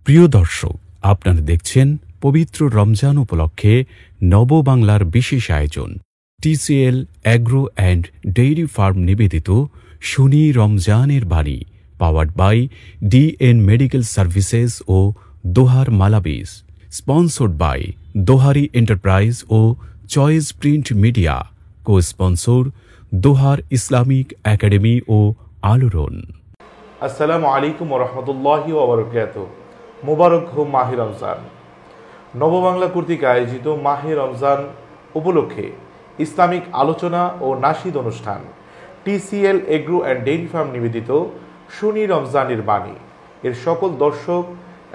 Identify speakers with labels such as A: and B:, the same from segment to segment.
A: প্রিয় দর্শক, আপনারা দেখছেন পবিত্র রমজান উপলক্ষে নববাংলার বিশেষ আয়োজন TCL agro and dairy farm নিবেদিত শুনি রমজানের বাণী, powered by DN medical services ও দোহার মালাবিস, স্পন্সর্ড বাই দোহারি এন্টারপ্রাইজ ও choice print media, co sponsor Dohar Islamic academy ও আলোড়ন।
B: আসসালামু আলাইকুম ওয়া রাহমাতুল্লাহি ওয়া বারাকাতুহু। মুবারক হো মাহে রমজান। নববাংলা কর্তৃক আয়োজিত মাহে রমজান উপলক্ষে ইসলামিক আলোচনা ও নাশিদ অনুষ্ঠান TCL agro and dairy farm নিবেদিত শুনি রমজানের বাণী এর সকল দর্শক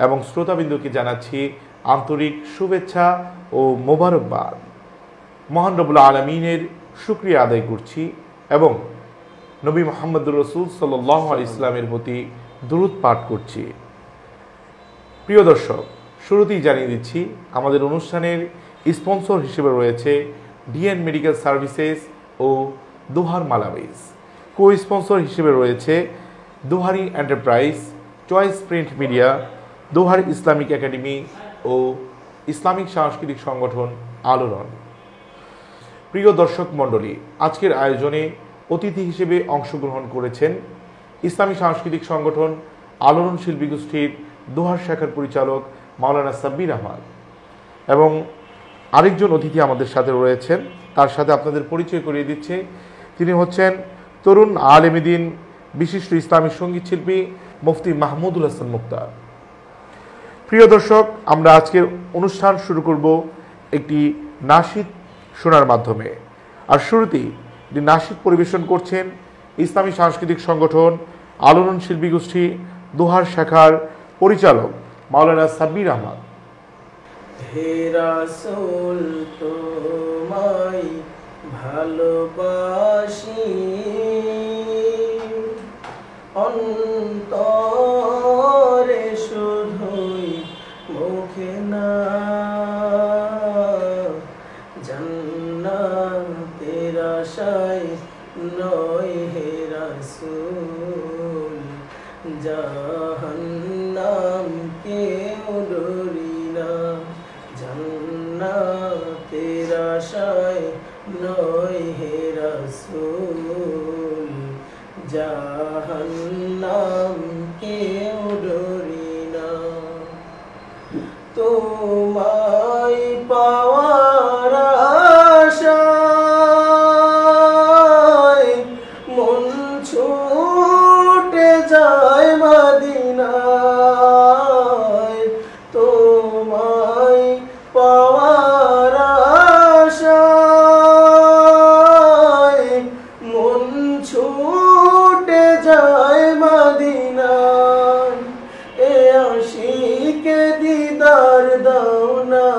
B: এবং শ্রোতাবিন্দুকে জানাচ্ছি আন্তরিক শুভেচ্ছা ও মোবারকবাদ। মহান রব্বুল আলামিনের শুকরিয়া আদায় করছি এবং নবী মুহাম্মদুর রাসূল সাল্লাল্লাহু আলাইহি ইসলামের প্রতি দুরূদ পাঠ করছি। প্রিয় দর্শক, শুরুতেই জানিয়ে দিচ্ছি আমাদের অনুষ্ঠানের স্পন্সর হিসেবে রয়েছে ডিএন মেডিকেল সার্ভিসেস ও দোহার মালাবিস। কো স্পন্সর হিসেবে রয়েছে দোহারি এন্টারপ্রাইজ, চয়েস প্রিন্ট মিডিয়া, দোহার ইসলামিক একাডেমি ও ইসলামিক সাংস্কৃতিক সংগঠন আলোড়ন। প্রিয় দর্শক মণ্ডলী, আজকের আয়োজনে অতিথি হিসেবে অংশগ্রহণ করেছেন ইসলামী সাংস্কৃতিক সংগঠন আলোড়ন শিল্পী গোষ্ঠীর দোহার শাখার পরিচালক মাওলানা সাব্বির আহমদ এবং আরেকজন অতিথি আমাদের সাথে রয়েছেন, তার সাথে আপনাদের পরিচয় করিয়ে দিচ্ছে। তিনি হচ্ছেন তরুণ আলেমে দ্বীন, বিশিষ্ট ইসলামী সঙ্গীত শিল্পী মুফতি মাহমুদুল হাসান মুক্তার। প্রিয় দর্শক, আমরা আজকের অনুষ্ঠান শুরু করব একটি নাশিদ শোনার মাধ্যমে। আর শুরুতেই একটি নাশিদ পরিবেশন করছেন ইসলামী সাংস্কৃতিক সংগঠন আলোড়ন শিল্পী গোষ্ঠী দোহার শাখার পরিচালক মাওলানা সাব্বির আহমদ।
C: হে রাসূল তোমায় ভালোবাসি, অন্তরে শুধুই মুখে না, জান্নাতের আশায় নয় হে রাসূল, জাহান্নাম কেউ ডরি না, জান্নাতের আশায় নয় হে রাসূল, জাহান্নাম কেউ ডরি না। তোমায় পাওয়ার আশায় মন ছুটে যায় মদিনায়, তোমায় পাওয়ার আশায় মন ছুটে যায় মদিনায়, এ আশিকে দিদার দাও না,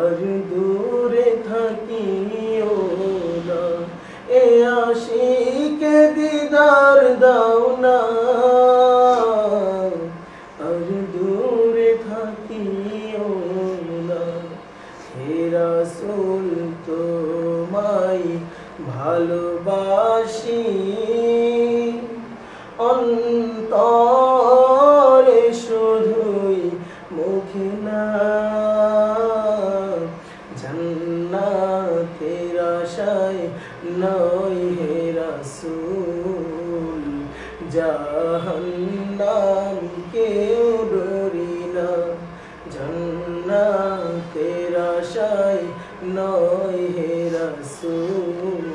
C: আর দূরে থাকিও না, এ আশিকে দিদার দাও না, আর দূরে থাকিও না। হে রাসূল তোমায় ভালোবাসি, অন্তরে শুধুই মুখে না, জান্নাতের আশায় নয় হে রাসূল, জাহান্নাম কেউ ডরি না, জান্নাতের আশায় নয় হে রাসূল,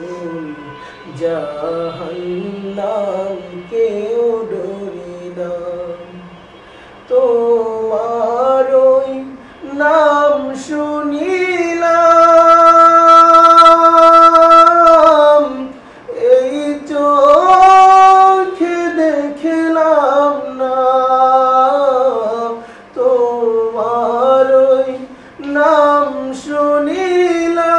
C: জাহান্নাম কেউ ডরি না। তোমার ওই নাম শুনিলাম, এই চোখে দেখলাম না, তোমার ওই নাম শুনিলাম,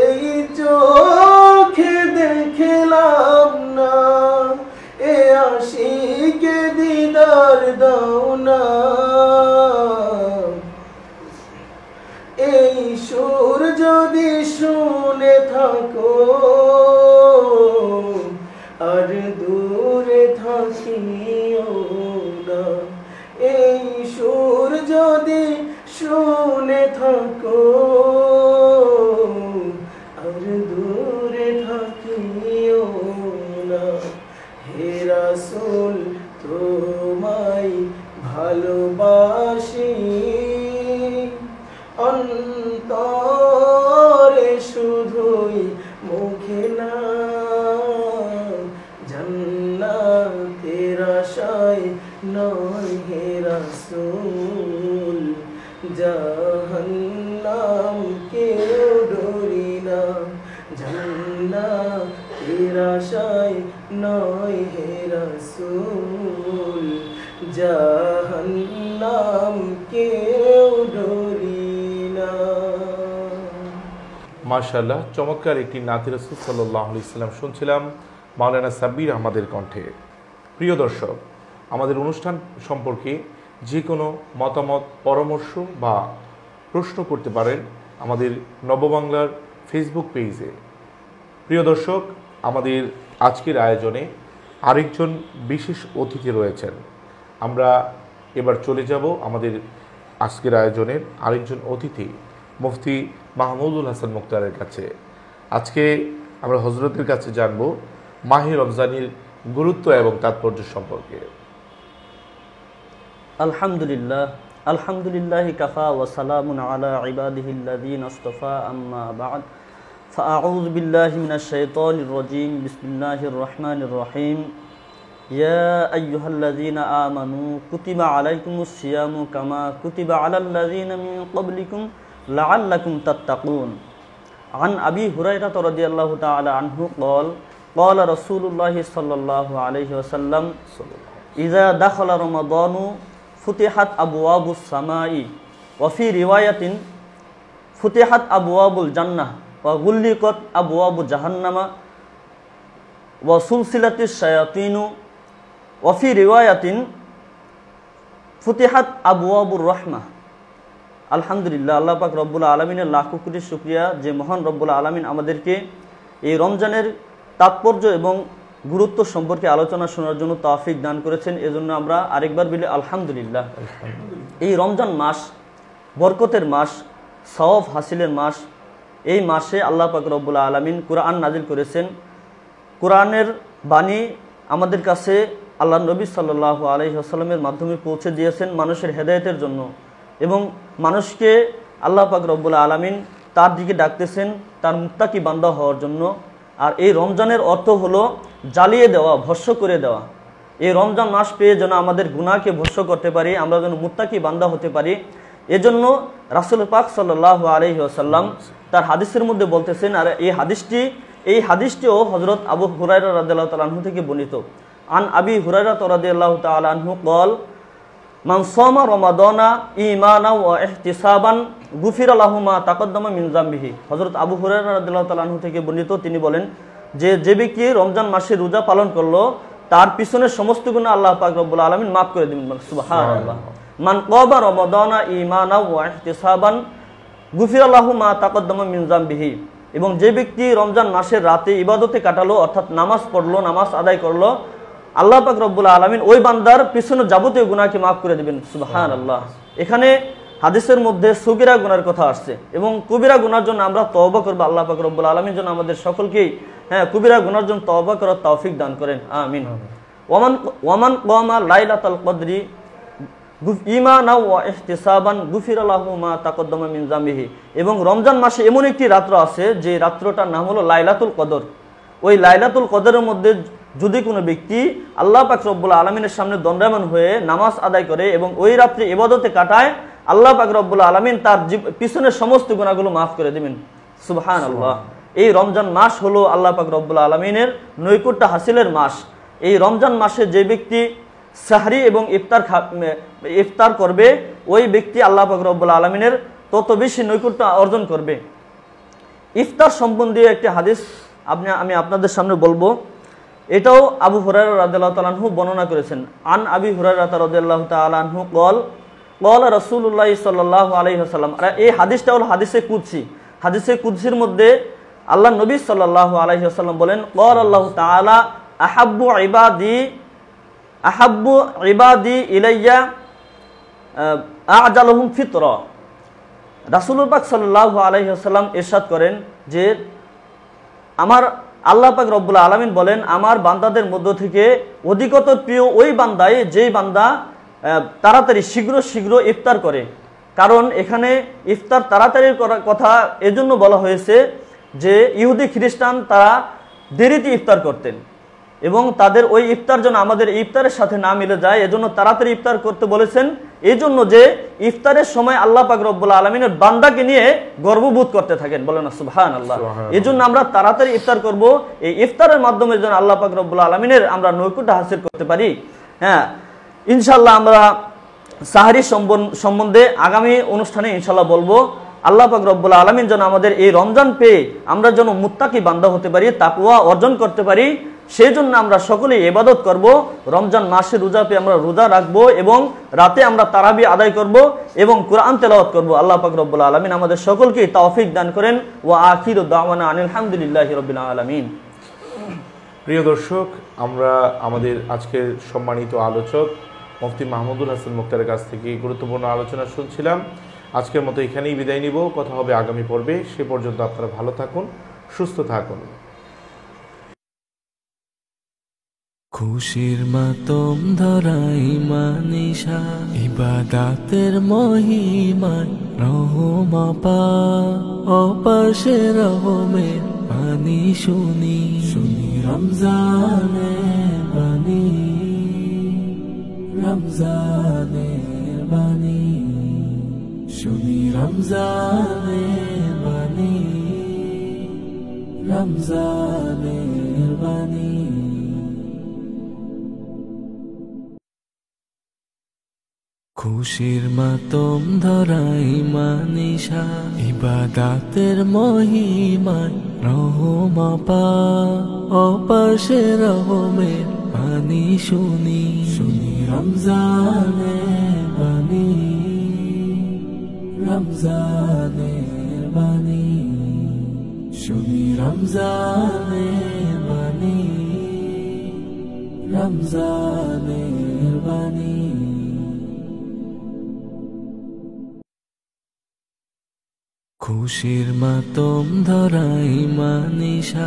C: এই চোখে দেখলাম না, এ আশিকে দিদার দাও না, এই সুর যদি শুনে থাকো আর দূরে থাকো হে রাসূল তোমায় ভালোবাসি, অন্তরে শুধুই মুখে না, জান্নাতের আশায় নয় হে রাসূল, জাহান্নাম কেউ ডরি না, জান্নাতের আশায় নয় হে রাসূল, জাহান্নাম কেউ ডরি না।
B: মাশাআল্লাহ, চমৎকার একটি নাতে রাসূল সাল্লাল্লাহু আলাইহি সাল্লাম শুনছিলাম মাওলানা সাব্বির আহমদের কণ্ঠে। প্রিয় দর্শক, আমাদের অনুষ্ঠান সম্পর্কে যে কোনো মতামত, পরামর্শ বা প্রশ্ন করতে পারেন আমাদের নববাংলার ফেসবুক পেজে। প্রিয় দর্শক, আমাদের আজকের আয়োজনে আরেকজন বিশেষ অতিথি রয়েছেন। আমরা এবার চলে যাব আমাদের আজকের আয়োজনের আরেকজন অতিথি মুফতি মাহমুদুল হাসান মুক্তারের কাছে। আজকে আমরা হজরতের কাছে জানব মাহে রমজানের গুরুত্ব এবং তাৎপর্য সম্পর্কে।
D: আলহামদুলিল্লাহ, আলহামদুলিল্লাহি কাফা ওয়া সালামুন আলা ইবাদিহিল্লাযীনা ইসতাফা, আম্মা বা'দ। ফাআউযু বিল্লাহি মিনাশ শাইতানির রাজীম। বিসমিল্লাহির রহমানির রহিম। ইয়া আইয়ুহাল্লাযীনা আমানু কুতিবা আলাইকুমুস সিয়ামু কামা কুতিবা আলাল্লাযীনা মিন ক্বাবলিকুম লাআল্লাকুম তাত্তাকুন। আন আবি হুরায়রা রাদিয়াল্লাহু তাআলা আনহু ক্বাল ক্বালা রাসূলুল্লাহি সাল্লাল্লাহু আলাইহি ওয়াসাল্লাম ইযা দাখালা রমাদানু ফুতিহাত আবওয়াবুস সামাই ওয়া ফি রিওয়ায়াতিন ফুতিহাত আবওয়াবুল জান্নাহ ওয়া গুল্লিকাত আবওয়াবু জাহান্নামা ওয়া সুলসিলাতিশ শায়াতিনু ওয়া ফি রিওয়ায়াতিন ফুতিহাত আবওয়াবুর রাহমাহ। আলহামদুলিল্লাহ, আল্লাহ পাক রব্বুল আলামিনের লাখো কোটি শুকরিয়া যে মহান রব্বুল আলামিন আমাদেরকে এই রমজানের তাৎপর্য এবং গুরুত্ব সম্পর্কে আলোচনা শোনার জন্য তৌফিক দান করেছেন। এজন্য আমরা আরেকবার বলি আলহামদুলিল্লাহ। এই রমজান মাস বরকতের মাস, সওয়াব হাসিলের মাস। এই মাসে আল্লাহ পাক রব্বুল আলামিন কুরআন নাজিল করেছেন। কুরআনের বাণী আমাদের কাছে আল্লাহ নবী সাল্লাল্লাহু আলাইহি ওয়াসাল্লামের মাধ্যমে পৌঁছে দিয়েছেন মানুষের হেদায়েতের জন্য, এবং মানুষকে আল্লাহ পাক রব্বুল আলামিন তার দিকে ডাকতেছেন তার মুত্তাকি বান্দা হওয়ার জন্য। আর এই রমজানের অর্থ হলো জ্বালিয়ে দেওয়া, ভস্য করে দেওয়া। এই রমজান মাস পেয়ে যেন আমাদের গুনাহকে ভস্য করতে পারি, আমরা যেন মুত্তাকি বান্দা হতে পারি, এজন্য রাসূল পাক সাল্লাল্লাহু আলাইহি ওয়াসাল্লাম তার হাদিসের মধ্যে বলতেছেন। আর এই হাদিসটিও হযরত আবু হুরায়রা রাদিয়াল্লাহু তাআলা আনহু থেকে বর্ণিত। আন আবি হুরায়রা রাদিয়াল্লাহু তাআলা আনহু ক্বাল মান সামা রমাদানা ঈমানাও ওয়া ইহতিসাবান গুফিরা লাহু মা তাকদ্দামা মিন যামবিহি। হযরত আবু হুরায়রা রাদিয়াল্লাহু তাআলা আনহু থেকে বর্ণিত, তিনি বলেন যে ব্যক্তি রমজান মাসে রোজা পালন করলো তার পিছনের সমস্ত গুনাহ আল্লাহ পাক রব্বুল আলামিন মাফ করে দিবেন। সুবহানাল্লাহ। মান ক্বাবা রমাদানা ঈমানাও ওয়া ইহতিসাবান গুফিরা লাহু মা তাকদ্দামা মিন যামবিহি। এবং যে ব্যক্তি রমজান মাসের রাতে ইবাদতে কাটালো, অর্থাৎ নামাজ পড়লো, নামাজ আদায় করলো, আল্লাহ পাক রব্বুল আলামিন ওই বান্দার পিছনে যাবতীয় গুনাহকে মাফ করে দিবেন। সুবহানাল্লাহ। এখানে হাদিসের মধ্যে সগীরা গুনার কথা আসছে এবং কবিরা গুনার জন্য আমরা তওবা করব। আল্লাহ পাক রব্বুল আলামিন যেন আমাদের সকলকেই কবিরা গুনার জন্য তওবা করার তৌফিক দান করেন, আমিন। ওয়ামান ক্বামা লাইলাতুল কদরি ঈমানাও ওয়া ইহতিসাবান গুফিরা লাহু মা তাকদ্দামা মিন যামবিহি। এবং রমজান মাসে এমন একটি রাত্র আছে যে রাত্রটার নাম হলো লাইলাতুল কদর। ওই লাইলাতুল কদরের মধ্যে যদি কোনো ব্যক্তি আল্লাহ পাক রব্বুল আলামিনের সামনে দণ্ডায়মান হয়ে নামাজ আদায় করে এবং ওই রাত্রে ইবাদতে কাটায়, আল্লাহ পাক রব্বুল আলামিন তার পিছনের সমস্ত গুনাহগুলো মাফ করে দিবেন। সুবহানাল্লাহ। এই রমজান মাস হলো আল্লাহ পাক রব্বুল আলামিনের নৈকট্য হাসিলের মাস। এই রমজান মাসে যে ব্যক্তি সাহরি এবং ইফতার করবে, ওই ব্যক্তি আল্লাহ পাক রব্বুল আলামিনের তত বেশি নৈকট্য অর্জন করবে। ইফতার সম্বন্ধীয় একটি হাদিস আমি আপনাদের সামনে বলবো। এটাও আবু হুরায়রা রাদিয়াল্লাহু তাআলা আনহু বর্ণনা করেছেন। আন আবি হুরায়রা রাদিয়াল্লাহু তাআলা আনহু ক্বাল ক্বালা রাসূলুল্লাহ সাল্লাল্লাহু আলাইহি ওয়াসাল্লাম। আর এই হাদিসটা হলো হাদিসে কুদসি। হাদিসে কুদসির মধ্যে আল্লাহ নবী সাল্লাল্লাহু আলাইহি ওয়াসাল্লাম বলেন, ক্বালা আল্লাহু তাআলা আহাব্বু ইবাদি ইলাইয়া আ'জালুহুম ফিতরা। রাসূলুল্লাহ পাক সাল্লাল্লাহু আলাইহি ওয়াসাল্লাম ইরশাদ করেন যে আল্লাহ পাক রব্বুল আলামিন বলেন, আমার বান্দাদের মধ্য থেকে অধিকতর প্রিয় ওই বান্দাই যেই বান্দা তাড়াতাড়ি শীঘ্র ইফতার করে। কারণ এখানে ইফতার তাড়াতাড়ি করার কথা এজন্য বলা হয়েছে যে ইহুদি খ্রিস্টান তারা দেরিতে ইফতার করতেন এবং তাদের ওই ইফতার যেন আমাদের ইফতারের সাথে না মিলে যায়, এজন্য তাড়াতাড়ি ইফতার করতে বলেছেন। এই জন্য যে ইফতারের সময় আল্লাহ পাক রব্বুল আলামিনের বান্দাকে নিয়ে গর্ববোধ করতে থাকেন, বলেন সুবহানাল্লাহ। এই জন্য আমরা তাড়াতাড়ি ইফতার করব, এই ইফতারের মাধ্যমে যেন আল্লাহ পাক রব্বুল আলামিনের আমরা নৈকট্য হাসিল করতে পারি। হ্যাঁ, ইনশাআল্লাহ আমরা সাহারি সম্বন্ধে আগামী অনুষ্ঠানে ইনশাআল্লাহ বলবো। আল্লাহ পাক রব্বুল আলামিন যেন আমাদের এই রমজান পেয়ে আমরা যেন মুত্তাকি বান্দা হতে পারি, তাকওয়া অর্জন করতে পারি, সেই জন্য আমরা সকলেই ইবাদত করব। রমজান মাসে রোজা পেয়ে আমরা রোজা রাখবো এবং রাতে আমরা তারাবি আদায় করব এবং কোরআন তেলাওয়াত করব। আল্লাহ পাক রব্বুল আলামিন আমাদের সকলকে তৌফিক দান করেন। ওয়া আখিরু দাওয়ানা আনিল হামদুলিল্লাহি রাব্বিল আলামিন।
B: প্রিয় দর্শক, আমরা আমাদের আজকের সম্মানিত আলোচক মুফতি মাহমুদুল হাসান মুক্তারের কাছ থেকে গুরুত্বপূর্ণ আলোচনা শুনছিলাম। আজকের মতো এখানেই বিদায় নিব। কথা হবে আগামী পর্বে। সে পর্যন্ত আপনারা ভালো থাকুন, সুস্থ থাকুন।
E: খুশির মাতম ধরাই মানিশা ইবাদাতের মহিমায় রহমাপা অপাশে রহমের বাণী শুনি রমজানের বাণী, রমজানের বাণী শুনি, রমজানের বাণী, রমজানের বাণী। খুশির মাতম ধরাই মানিশা ইবাদাতের মহিমায় রহমাপা অপাশে রহমের বাণী শুনি রমজানের বাণী, রমজানের বাণী শুনি, রমজানের বাণী, রমজানের বাণী। খুশির মাতম ধরাই মানিশা